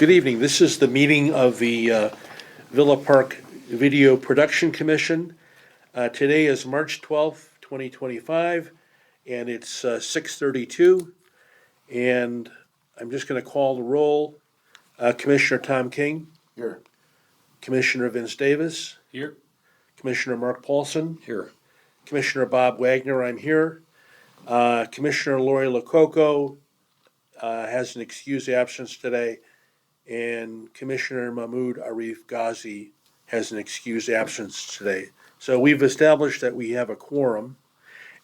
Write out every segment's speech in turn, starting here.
Good evening. This is the meeting of the Villa Park Video Production Commission. Today is March 12th, 2025, and it's 6:32. And I'm just going to call the roll. Commissioner Tom King. Here. Commissioner Vince Davis. Here. Commissioner Mark Paulson. Here. Commissioner Bob Wagner, I'm here. Commissioner Lori Lococo has an excused absence today. And Commissioner Mahmoud Arif Ghazi has an excused absence today. So we've established that we have a quorum,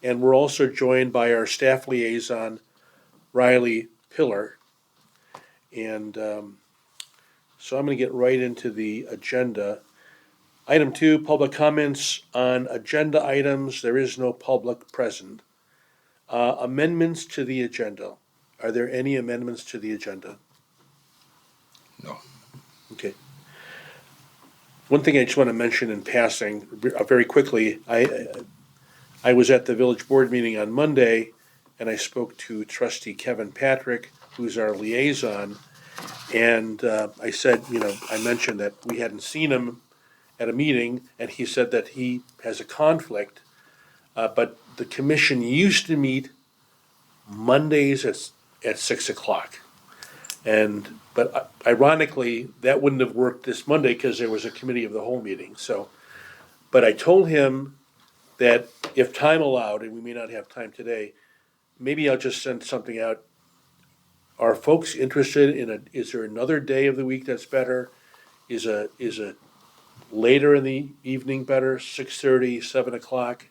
and we're also joined by our staff liaison, Riley Pillar. And so I'm going to get right into the agenda. Item 2, public comments on agenda items. There is no public present. Amendments to the agenda. Are there any amendments to the agenda? No. Okay. One thing I just want to mention in passing, very quickly, I was at the village board meeting on Monday, and I spoke to Trustee Kevin Patrick, who's our liaison, and I said, I mentioned that we hadn't seen him at a meeting, and he said that he has a conflict, but the commission used to meet Mondays at 6 o'clock. But ironically, that wouldn't have worked this Monday because there was a committee of the whole meeting. But I told him that if time allowed, and we may not have time today, maybe I'll just send something out. Are folks interested is there another day of the week that's better? Is a later in the evening better, 6:30, 7 o'clock?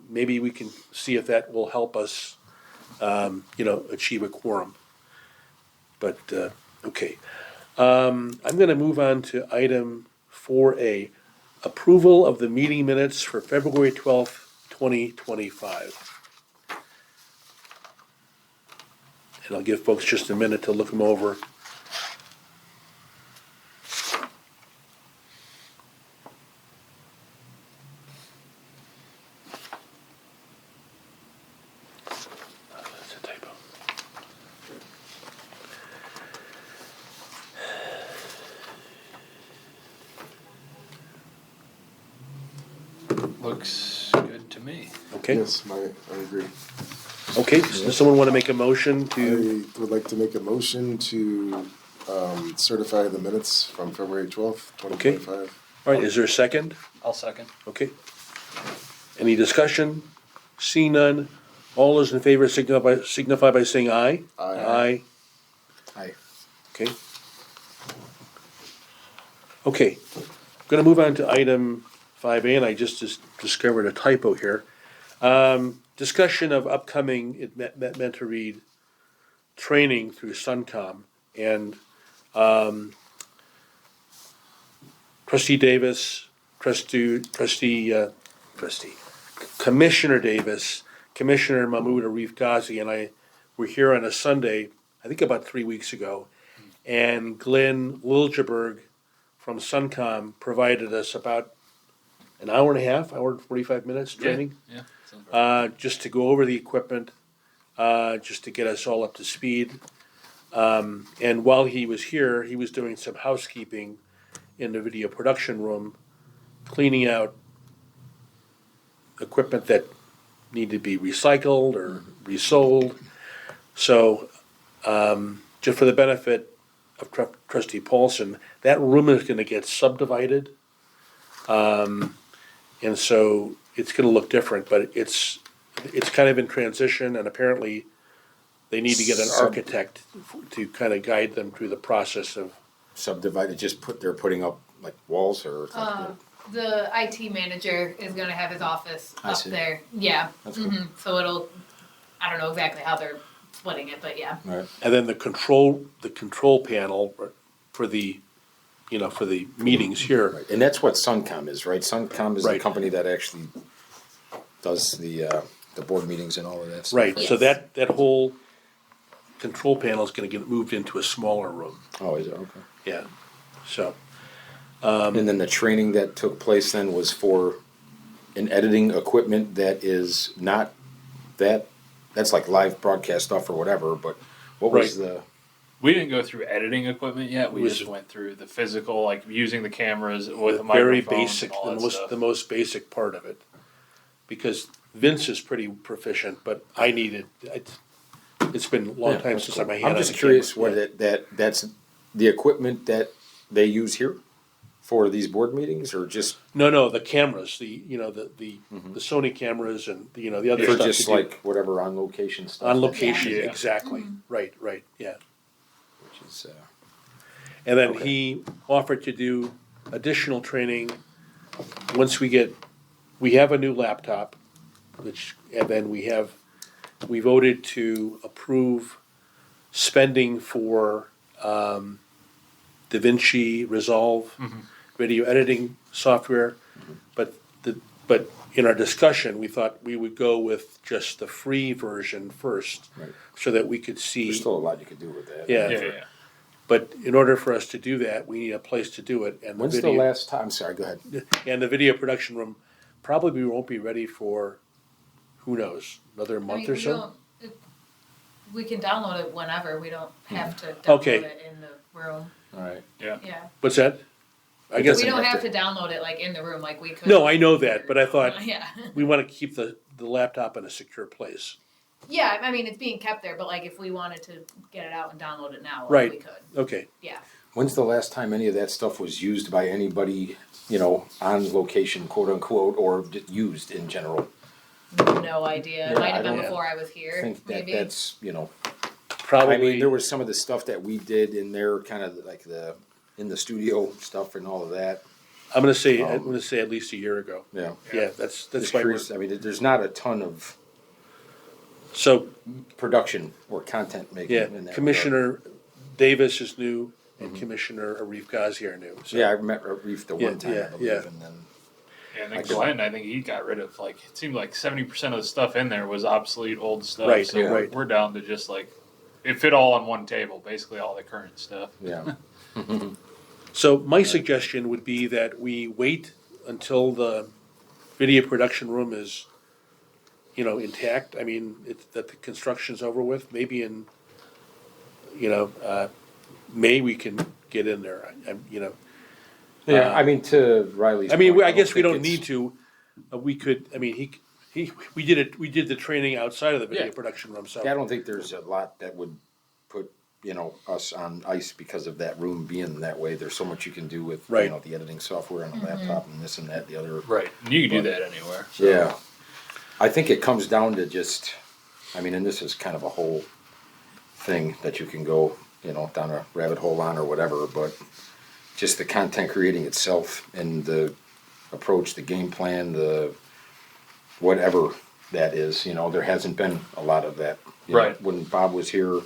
Maybe we can see if that will help us, achieve a quorum. But, okay. I'm going to move on to item 4A, approval of the meeting minutes for February 12th, 2025. And I'll give folks just a minute to look them over. That's a typo. Looks good to me. Okay, Yes, I agree. okay, does someone want to make a motion to, I would like to make a motion to certify the minutes from February 12th, 2025. all right, is there a second? I'll second. Okay. Any discussion? See none. All those in favor signify by saying aye. Aye. Aye. Okay. Okay, going to move on to item 5A, and I just discovered a typo here. Discussion of upcoming, it meant to read, training through Suncom. And Trustee Davis, Commissioner Davis, Commissioner Mahmoud Arif Ghazi, and I were here on a Sunday, I think about 3 weeks ago, and Glenn Liljeberg from Suncom provided us about an hour and a half, hour and 45 minutes training, Yeah. Sounds right. just to go over the equipment, just to get us all up to speed. And while he was here, he was doing some housekeeping in the video production room, cleaning out equipment that needed to be recycled or resold. So, just for the benefit of Trustee Paulson, that room is gonna get subdivided. And so it's gonna look different, but it's kind of in transition, and apparently they need to get an architect to kind of guide them through the process of. Subdivided, they're putting up like walls or. The IT manager is gonna have his office I up see. there, yeah. That's cool. So I don't know exactly how they're splitting it, but yeah. Right. And then the control panel for the, for the meetings here. Right. And that's what Suncom is, right? Suncom is the Right. company that actually does the board meetings and all of that stuff. Right, so that whole control panel is gonna get moved into a smaller room, Oh, is it? Okay. yeah, so. And then the training that took place then was for an editing equipment that is not that's like live broadcast stuff or whatever, but what was Right. the, We didn't go through editing equipment yet. We Was- just went through the physical, like using the cameras with The a very microphone basic, and all the that most, stuff. the most basic part of it. Because Vince is pretty proficient, but I needed, it's been a long Yeah, time that's since cool. I had my hand I'm on just the curious camera. what Yeah. that's the equipment that they use here for these board meetings, or just No, the cameras, the Sony cameras and, the other for stuff. just to do. like whatever on location stuff. On that- location, Yeah. exactly, right, yeah. which is, And then Okay. he offered to do additional training once we have a new laptop, and then we voted to approve spending for, DaVinci Resolve video editing software. But in our discussion, we thought we would go with just the free version first, Right. so that we could see. There's still a lot you could do with that. Yeah. Yeah. But in order for us to do that, we need a place to do it, and When's the the video, last time? Sorry, go ahead. and the video production room probably won't be ready for, who knows, another I mean, month or we so? don't, we can download it whenever, we don't have to Okay. download it in the room, All right. yeah. What's that? I guess, We doesn't don't have have to- to download it like in the room like we could. no, I know that, but I thought Yeah. we wanna keep the laptop in a secure place. Yeah, I mean, it's being kept there, but like if we wanted to get it out and download it now, like Right. we could, Okay, yeah. When's the last time any of that stuff was used by anybody, on location, quote unquote, or used in general? No idea, Yeah, it might I have been don't before I was I here, think that maybe. that's, probably. I mean, there was some of the stuff that we did in there, kind of like in the studio stuff and all of that. I'm gonna say at least a year ago. Yeah. Yeah, that's Just why we're, curious. I mean, there's not a ton of so, production or content making yeah, in that. Commissioner Davis is new, and Commissioner Arif Ghazi are new, so. Yeah, I met Reef the Yeah, one time, yeah, I believe, yeah. and then And I then could- Glenn, I think he got rid of it seemed like 70% of the stuff in there was obsolete old stuff. Right, so yeah. right. we're down to just it fit all on one table, basically all the current stuff. yeah, So my suggestion would be that we wait until the video production room is, intact. I mean, that the construction's over with, maybe in, May we can get in there, yeah. I mean, to Riley's. I mean, point, I guess we think don't need it's- to, we could, I mean, we did the training outside of the video Yeah. production room, so. I don't think there's a lot that would put us on ice because of that room being that way. There's so much you can do with Right. the editing software on a laptop and this and that, the other. Right. And you can do that anywhere. So. Yeah, I think it comes down to just, and this is kind of a whole thing that you can go, down a rabbit hole on or whatever, but just the content creating itself and the approach, the game plan, the whatever that is, there hasn't been a lot of that. Right. When Bob was here,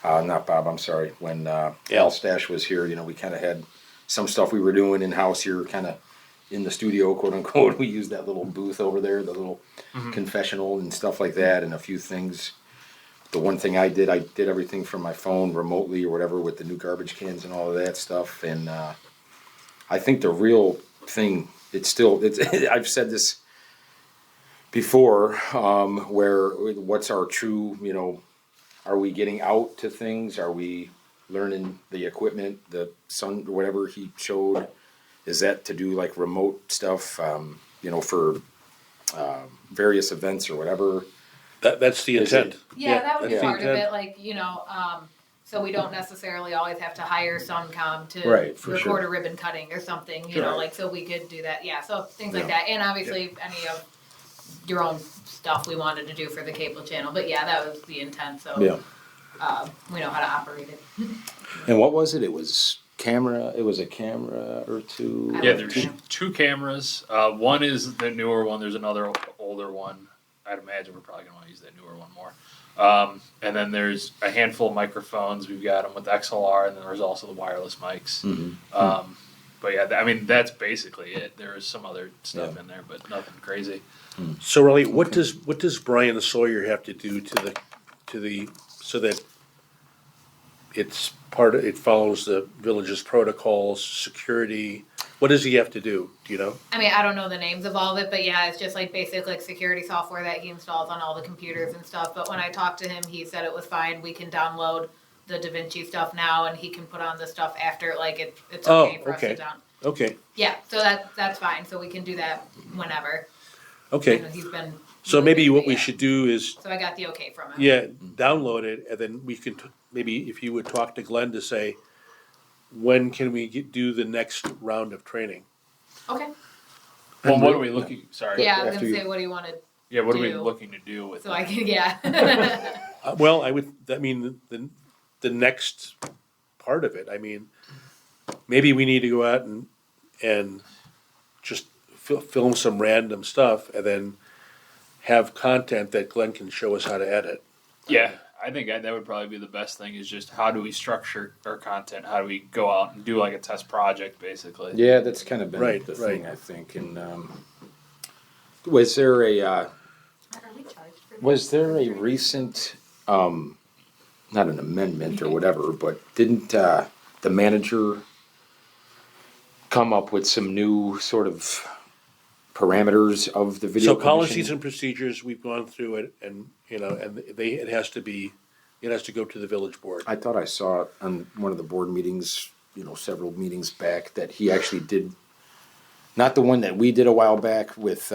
not Bob, I'm sorry, when Al Stash was here, we kind of had some stuff we were doing in-house here, kind of in the studio, quote unquote. We used that little booth over there, the little confessional and stuff like that, and a few things. The one thing I did everything from my phone remotely or whatever with the new garbage cans and all of that stuff. And I think the real thing, it's I've said this before, where what's our true, are we getting out to things? Are we learning the equipment, the sun, whatever he showed? Is that to do like remote stuff, for various events or whatever? That's the Is it- intent. Yeah, that would be that's the part of intent. it, so we don't necessarily always have to hire SunCom to Right, for record sure. a ribbon cutting or something, Sure. so we could do that, yeah, so things like Yeah. that, and obviously any of your own stuff we wanted to do for the cable channel, but yeah, that was the intent, so. We know how to operate it. And what was it? It was camera. It was a camera or two. I Yeah, don't there's know. two cameras. One is the newer one. There's another older one. I'd imagine we're probably going to want to use that newer one more. And then there's a handful of microphones. We've got them with XLR, and then there's also the wireless mics. But yeah, that's basically it. There is some other stuff in there, but nothing crazy. So Riley, what does Brian Sawyer have to do to the so that it follows the village's protocols, security? What does he have to do? Do you know? I mean, I don't know the names of all of it, but yeah, it's just like basic security software that he installs on all the computers and stuff. But when I talked to him, he said it was fine. We can download the Da Vinci stuff now, and he can put on the stuff after, like, it's Oh, okay for us to okay. down. Okay, Yeah, so that's fine, so we can do that whenever. I okay. know he's been. So really maybe busy, what we yeah. should do is, So I got the okay from him. yeah, download it, and then we can, maybe if you would talk to Glenn to say, when can we do the next round of training? Okay. Well, what are we looking? Sorry. Yeah, I was after gonna you- say, what do you wanna, Yeah. What are we do. looking to do with so it? I can, yeah. Well, the next part of it, I mean, maybe we need to go out and just film some random stuff and then have content that Glenn can show us how to edit. Yeah, I think that would probably be the best thing. Is just how do we structure our content? How do we go out and do like a test project, basically? Yeah, that's kind of been Right, the right. thing, I think. And was there a Are we charged for was there a recent not an amendment or whatever, but didn't the manager come up with some new sort of parameters of the video So policies commission? and procedures, we've gone through it and, and it has to go to the village board. I thought I saw it on one of the board meetings, several meetings back, that he actually did, not the one that we did a while back with,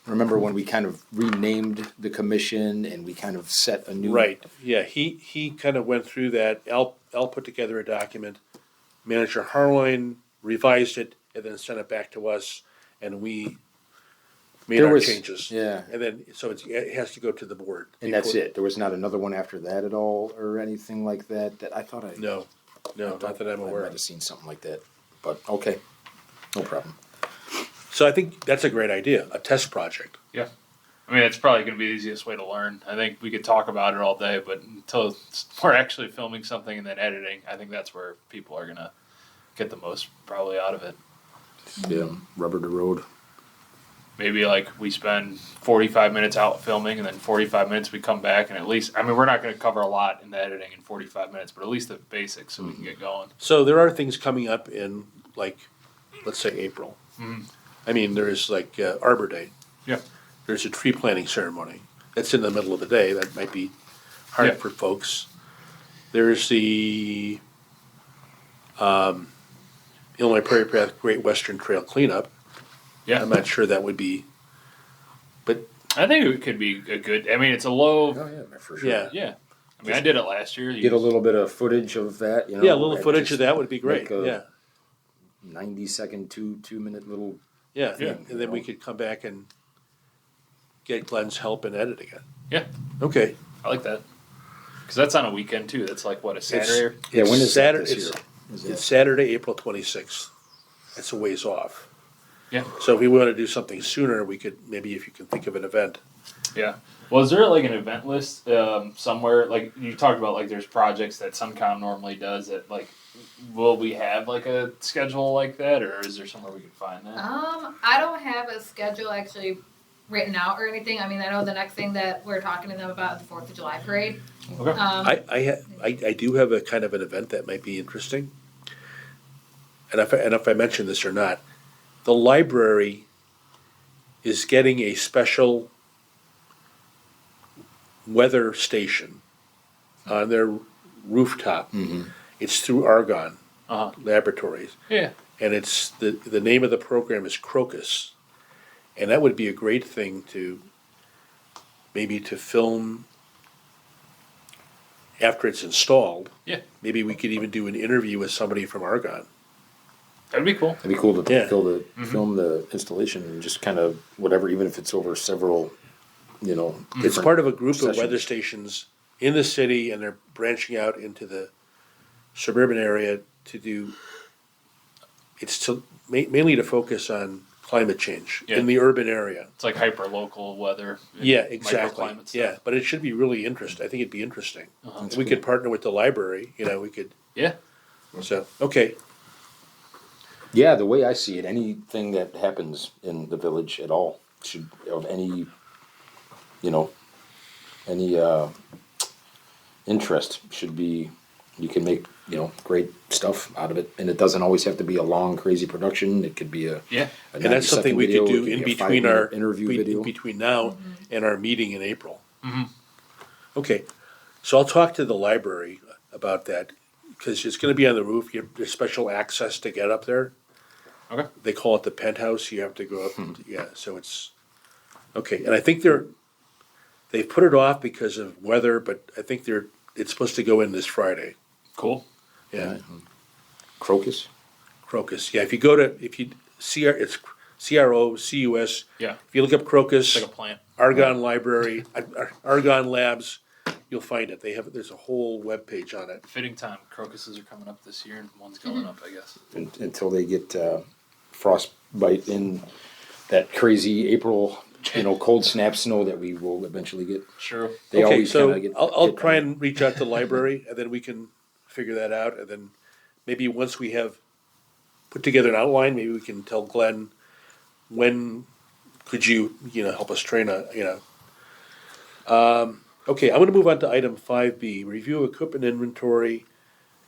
remember when we kind of renamed the commission and we kind of set a new. Right, yeah, he kind of went through that. Al put together a document. Manager Harline revised it and then sent it back to us, and we made There our was- changes. yeah. And then, so it has to go to the board. And that's before- it. There was not another one after that at all or anything like that, that I thought I. No, not that I'm I aware might of. have seen something like that, but okay, no problem. So I think that's a great idea, a test project. Yeah. I mean, it's probably going to be the easiest way to learn. I think we could talk about it all day, but until we're actually filming something and then editing, I think that's where people are going to get the most probably out of it. Yeah, rubber to road. Maybe like we spend 45 minutes out filming and then 45 minutes we come back and at least, I mean, we're not going to cover a lot in the editing in 45 minutes, but at least the basics so we can get going. So there are things coming up in, like, let's say April. Mhm. I mean, there's like Arbor Day. Yeah. There's a tree planting ceremony. That's in the middle of the day. That might be hard Yeah. for folks. There's the Illinois Prairie Path Great Western Trail cleanup. Yeah. I'm not sure that would be, but I think it could be a good, I mean, it's a low, Oh, yeah, for sure. yeah. yeah. I mean, I did it last year. Get a little bit of footage of that, Yeah, a little and footage just of that would be great. make a Yeah. 90-second, 2-minute little. Yeah. Yeah. And then we could come back and get Glenn's help and edit again. Yeah. Okay. I like that. Because that's on a weekend too. That's like, what, a Saturday? Yeah, when is that Saturday? this year? It's Saturday, April 26th. It's a ways off. Yeah. So if we want to do something sooner, we could, maybe if you can think of an event. Yeah. Well, is there like an event list somewhere? Like you talked about, like there's projects that SunCom normally does. That like, will we have like a schedule like that, or is there somewhere we can find that? I don't have a schedule actually written out or anything. I mean, I know the next thing that we're talking to them about is the 4th of July parade. Okay. I do have a kind of an event that might be interesting. And if I mention this or not, the library is getting a special weather station on their rooftop. It's through Argonne Uh huh. Laboratories. Yeah. And it's the name of the program is Crocus, and that would be a great thing to maybe to film after it's installed. Yeah. Maybe we could even do an interview with somebody from Argonne. That'd be cool. It'd be cool to Yeah. film the installation and just kind of whatever, even if it's over several, It's different part of a group of sessions. weather stations in the city, and they're branching out into the suburban area to do. It's mainly to focus on climate change Yeah. in the urban area. It's like hyper local weather. and Yeah, exactly. microclimate stuff. Yeah, but it should be really interesting. I think it'd be interesting. Uh-huh. That's We cool. could partner with the library. We could. Yeah. So okay, Yeah, the way I see it, anything that happens in the village at all should, of any, any interest should be, you can make, great stuff out of it. And it doesn't always have to be a long, crazy production. It could be a Yeah. and that's something we could do in between our interview video. between now and our meeting in April. Mhm. Okay, so I'll talk to the library about that, because it's gonna be on the roof, there's special access to get up there. Okay. They call it the penthouse, you have to go up, yeah, so it's, okay, and I think they've put it off because of weather, but I think it's supposed to go in this Friday, Cool. yeah. Crocus? Crocus, yeah, if you it's CROCUS. Yeah. If you look up Crocus, It's like a plant. Argonne Library, Argonne Labs, you'll find it. There's a whole webpage on it. Fitting time. Crocuses are coming up this year, and one's going up, I guess. Until they get frostbite in that crazy April, cold snap snow that we will eventually get. Sure. They Okay, always so kinda get I'll hit try by- and reach out to the library, and then we can figure that out, and then maybe once we have put together an outline, maybe we can tell Glenn, when could you help us train okay, I'm gonna move on to item 5B, review equipment inventory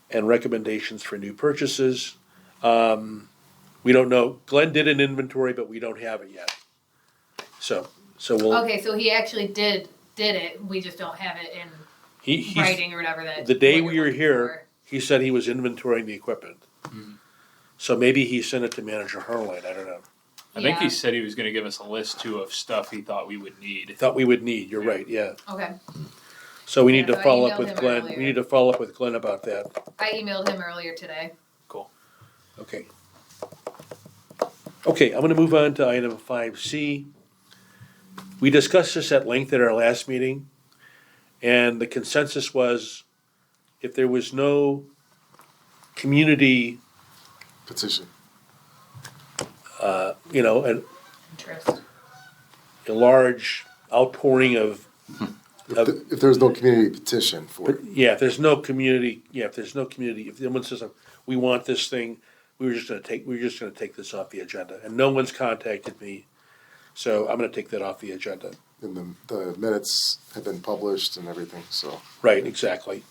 and recommendations for new purchases. We don't know, Glenn did an inventory, but we don't have it yet. So we'll, Okay, so he actually did it, we just don't have it in he's, writing or whatever that. the day what we you're were looking here, he said he was inventorying the equipment. So maybe he sent it to Manager Harline, I don't know. I think he Yeah. said he was going to give us a list too of stuff he thought we would need. Thought we would need, you're right, yeah. for. Okay, So we need Yeah, to so I follow up emailed with him Glenn, earlier. we need to follow up with Glenn about that, I emailed him earlier today. Cool. okay. Okay, I'm gonna move on to item 5C. We discussed this at length at our last meeting, and the consensus was if there was no community, Petition. Interest. a large outpouring of, If there's no community petition for it. yeah, if there's no community, if anyone says, we want this thing, we're just gonna take this off the agenda, and no one's contacted me, so I'm gonna take that off the agenda. And the minutes have been published and everything, so. Right, exactly.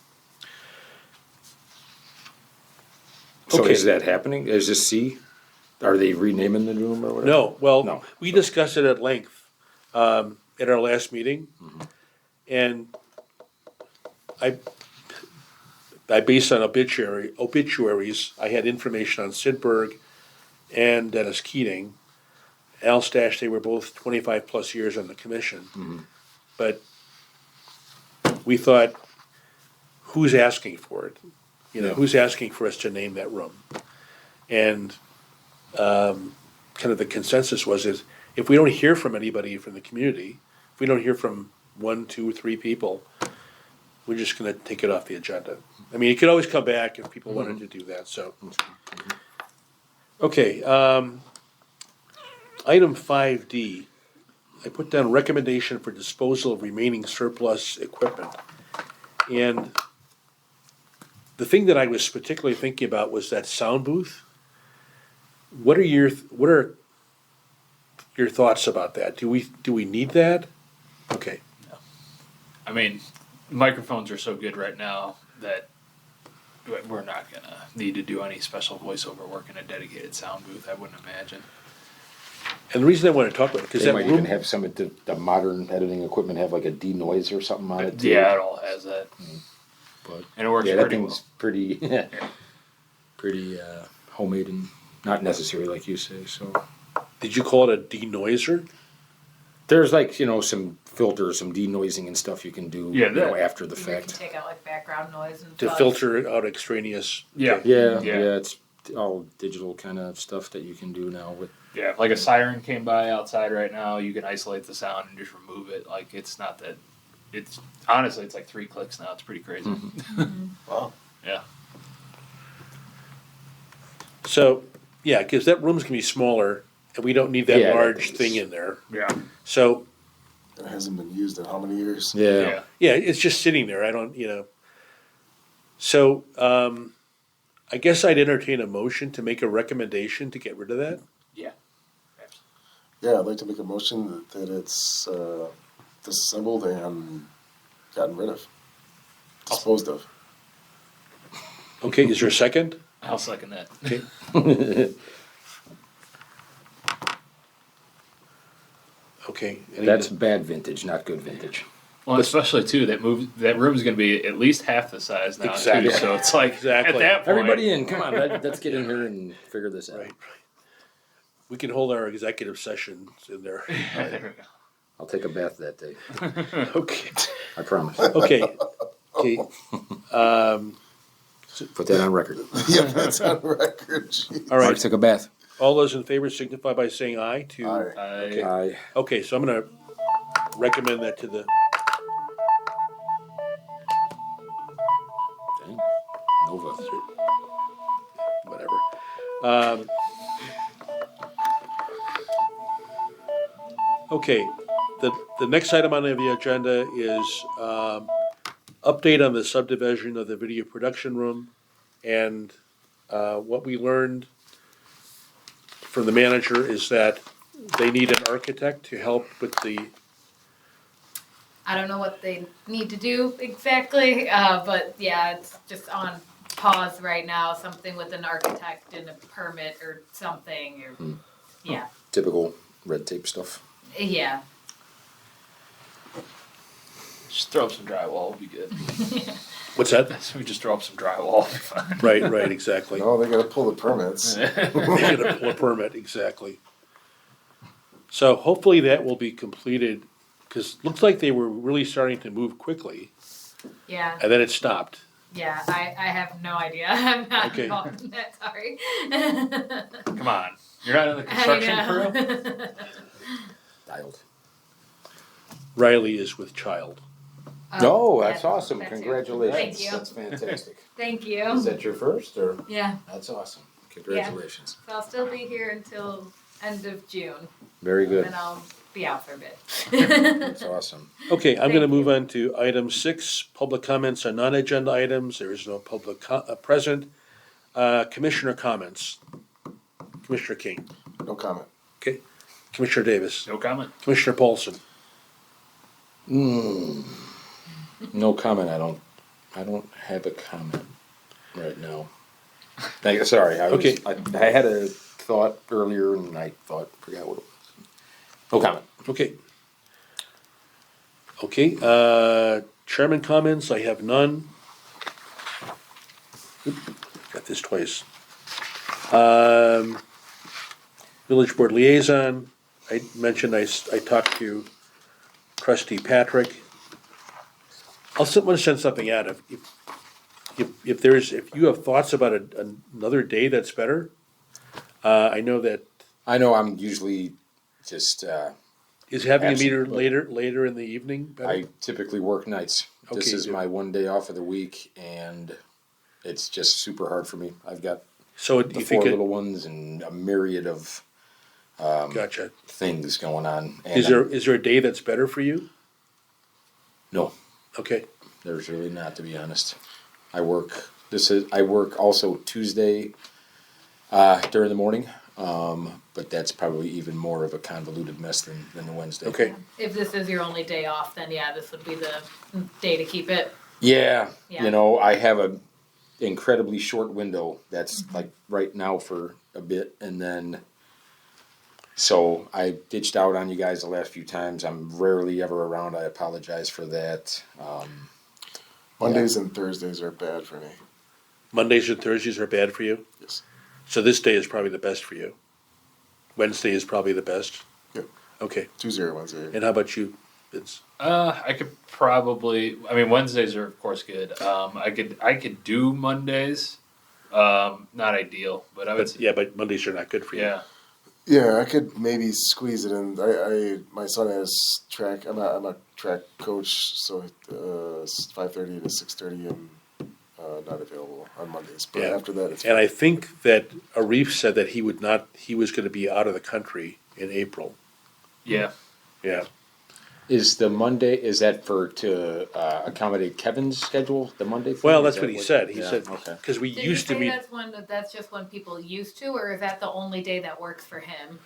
So Okay. is that happening? Is this C? Are they renaming the room or whatever? No, well, No. we discussed it at length, at our last meeting. And I based on obituaries, I had information on Sid Berg and Dennis Keating. Al Stash, they were both 25+ years on the commission. But we thought, who's asking for it? Yeah. Who's asking for us to name that room? And kind of the consensus was is if we don't hear from anybody from the community, if we don't hear from 1, 2, 3 people, we're just gonna take it off the agenda. I mean, you could always come back if people wanted to do that, so. Okay, item 5D, I put down recommendation for disposal of remaining surplus equipment. And the thing that I was particularly thinking about was that sound booth. What are your thoughts about that? Do we need that? Okay, I mean, microphones are so good right now that we're not going to need to do any special voiceover work in a dedicated sound booth, I wouldn't imagine. and the reason I want to talk about it, because They that might room, even have some of the modern editing equipment have like a denoise or something on it too. Yeah, it all has that. But And it works yeah, that pretty thing's well. pretty homemade and not necessary like you say. So did you call it a denoiser? there's like some filters, some denoising and stuff you can do. Yeah, that- after the You can fact. take out like background noise and To stuff. filter out extraneous. Yeah. Yeah, Yeah. yeah, it's all digital kind of stuff that you can do now with. Yeah, like a siren came by outside right now, you can isolate the sound and just remove it. Like, it's not that. It's honestly, it's like 3 clicks now. It's pretty crazy. Wow. Yeah. So, yeah, because that room's gonna be smaller, and we don't need that Yeah, that large thing's- thing in there. Yeah. So, It hasn't been used in how many years? Yeah. yeah, it's just sitting there, I don't, So, I guess I'd entertain a motion to make a recommendation to get rid of that. Yeah. Yeah, I'd like to make a motion that it's disassembled and gotten rid of. Disposed of. Okay, is there a second? I'll second that. Okay. Okay. any- That's bad vintage, not good vintage. Well, especially too, that room's going to be at least half the size now Exactly. too. So it's like Exactly. at that point, Everybody in, come on, let's get in here and figure this out. Right. We can hold our executive sessions in there. There we I'll take a bath that day. go. Okay, I promise. okay. Put that on record. Yeah, that's on record. Jeez. All Mark right, took a bath. all those in favor signify by saying aye to. Aye. I Okay, so I'm gonna recommend that to the, dang, Nova. whatever. Um, Okay, the next item on the agenda is, update on the subdivision of the video production room. And, what we learned from the manager is that they need an architect to help with the, I don't know what they need to do exactly, but yeah, it's just on pause right now, something with an architect and a permit or something, or, yeah, Typical red tape stuff. yeah. Just throw up some drywall, will be good. what's that? So we just throw up some drywall, will be fine. Right, exactly. No, they gotta pull the permits. They get a permit, exactly. So hopefully that will be completed, because it looks like they were really starting to move quickly, Yeah, and then it stopped. yeah, I have no idea, I'm not Okay. involved in that, sorry. Come on, you're not in the construction crew. crew? Dialed. Riley is with child. No, that's awesome. that's it. Congratulations. Thank you. That's fantastic. Thank Is you, that your first or? yeah, That's awesome. Congratulations. so I'll still be here until end of June, Very and good. then I'll be out for a bit. That's awesome. Okay, I'm gonna Thank move on to item 6, public comments on non-agenda items. There is no public present. Commissioner comments. Commissioner King. No comment. Okay. Commissioner Davis. No comment. Commissioner Paulson. No comment. I don't have a comment right now. Thank you. Sorry. Okay. I had a thought earlier and I forgot what it was. No comment. Okay. Okay, chairman comments, I have none. Oop, got this twice. Village board liaison, I mentioned I talked to trustee Patrick. I'll want to send something out, if you have thoughts about another day that's better. I know that, I know I'm usually just, is having a meter Absolutely. later in the evening better? I typically work nights. This Okay, is good. my one day off of the week and it's just super hard for me. I've got So do the you 4 think, little ones and a myriad of gotcha. things going on. And Is there a day that's better for you? No, Okay, there's really not, to be honest. I work also Tuesday during the morning, but that's probably even more of a convoluted mess than the Wednesday. okay. If this is your only day off, then yeah, this would be the day to keep it. Yeah, Yeah. you know, I have a incredibly short window that's like right now for a bit, and then so I ditched out on you guys the last few times. I'm rarely ever around. I apologize for that. Mondays and Thursdays are bad for me. Mondays and Thursdays are bad for you? Yes. So this day is probably the best for you? Wednesday is probably the best? Yep. Okay, Tuesday or Wednesday. and how about you, Vince? I could probably. I mean, Wednesdays are of course good. I could do Mondays. Not ideal, but I would. But, yeah, but Mondays are not good for you. Yeah. Yeah, I could maybe squeeze it in. My son has track. I'm a track coach, so 5:30 to 6:30, and not available on Mondays. But Yeah. after that, it's And I think that Arif said that he was gonna be out of the country in April. Yeah. Yeah, Is the Monday, is that to accommodate Kevin's schedule, the Monday thing? well, Is that's that what he said, he yeah, said, okay. cause we Did you used to say meet, that's just when people used to, or is that the only day that works for him?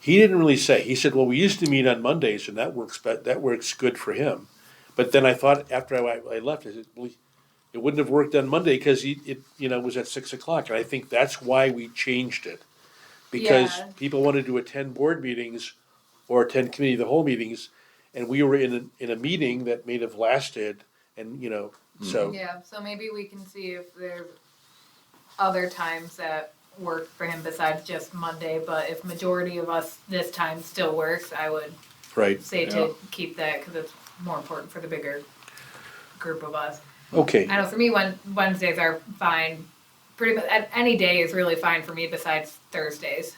he didn't really say, he said, well, we used to meet on Mondays and that works good for him. But then I thought, after I left, I said, well, it wouldn't have worked on Monday, cause it was at 6 o'clock, and I think that's why we changed it. Because Yeah. people wanted to attend board meetings or attend committee of the whole meetings, and we were in a meeting that may have lasted, and, you know, so, Yeah, so maybe we can see if there's other times that work for him besides just Monday, but if majority of us this time still works, I would right, say Yeah. to keep that, cause it's more important for the bigger group of us. okay, I know for me, Wednesdays are fine, pretty much, any day is really fine for me besides Thursdays,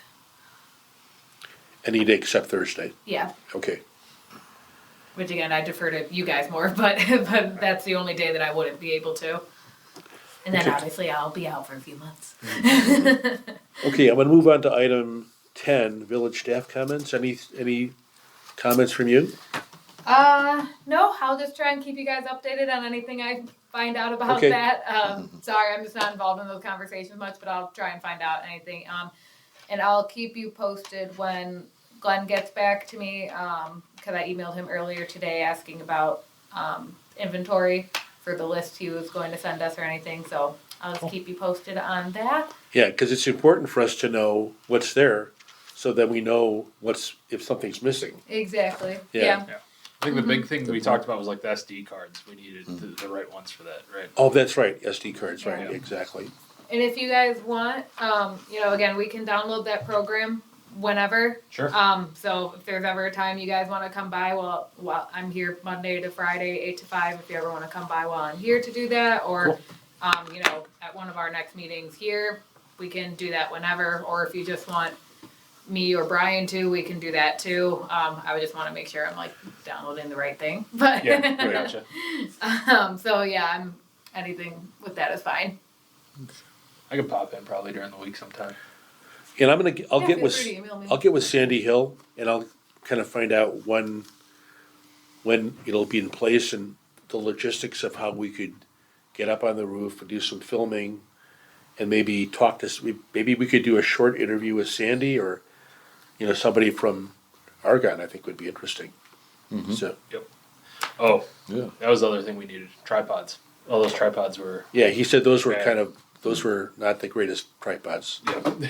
any day except Thursday, yeah. okay. Which again, I defer to you guys more, but that's the only day that I wouldn't be able to. And then Okay. obviously I'll be out for a few months. Okay, I'm gonna move on to item 10, village staff comments. Any comments from you? No, I'll just try and keep you guys updated on anything I find out about Okay. that. Sorry, I'm just not involved in those conversations much, but I'll try and find out anything. And I'll keep you posted when Glenn gets back to me, cause I emailed him earlier today asking about, inventory for the list he was going to send us or anything, so I'll just keep you posted on that. Yeah, cause it's important for us to know what's there, so that we know if something's missing. Exactly, Yeah. yeah. I think the big thing we talked about was like the SD cards. We needed the right ones for that, right? Oh, that's right, SD cards, right, Yeah. exactly. And if you guys want, again, we can download that program whenever. Sure. So if there's ever a time you guys want to come by, well, I'm here Monday to Friday, 8 to 5. If you ever want to come by while I'm here to do that, or, at one of our next meetings here, we can do that whenever. Or if you just want me or Brian to, we can do that too. I would just want to make sure I'm like downloading the right thing. But Yeah, I gotcha. so yeah, anything with that is fine. I could pop in probably during the week sometime. And I'll Yeah, get feel with, free to email me. I'll get with Sandy Hill, and I'll kind of find out when it'll be in place and the logistics of how we could get up on the roof and do some filming, and maybe maybe we could do a short interview with Sandy, or, somebody from Argonne, I think would be interesting. So, Oh, Yeah. that was the other thing we needed. Tripods. All those tripods were. yeah, he said those were Okay. those were not the greatest tripods. Yeah.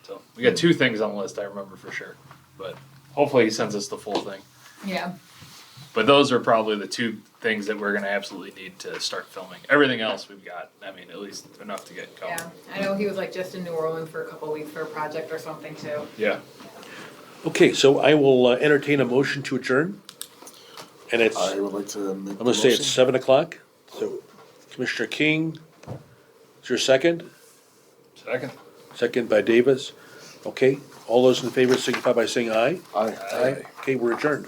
So we got 2 things on the list I remember for sure. But hopefully he sends us the full thing. Yeah. But those are probably the 2 things that we're gonna absolutely need to start filming. Everything else we've got. I mean, at least enough to get going. Yeah, I know he was like just in New Orleans for a couple of weeks for a project or something too. Yeah. Okay, so I will entertain a motion to adjourn. And it's, I I'm would like to make the gonna say it's motion. 7:00. So Commissioner King, is your second? Second. Second by Davis. Okay, all those in favor signify by saying aye. Aye. Okay, we're adjourned.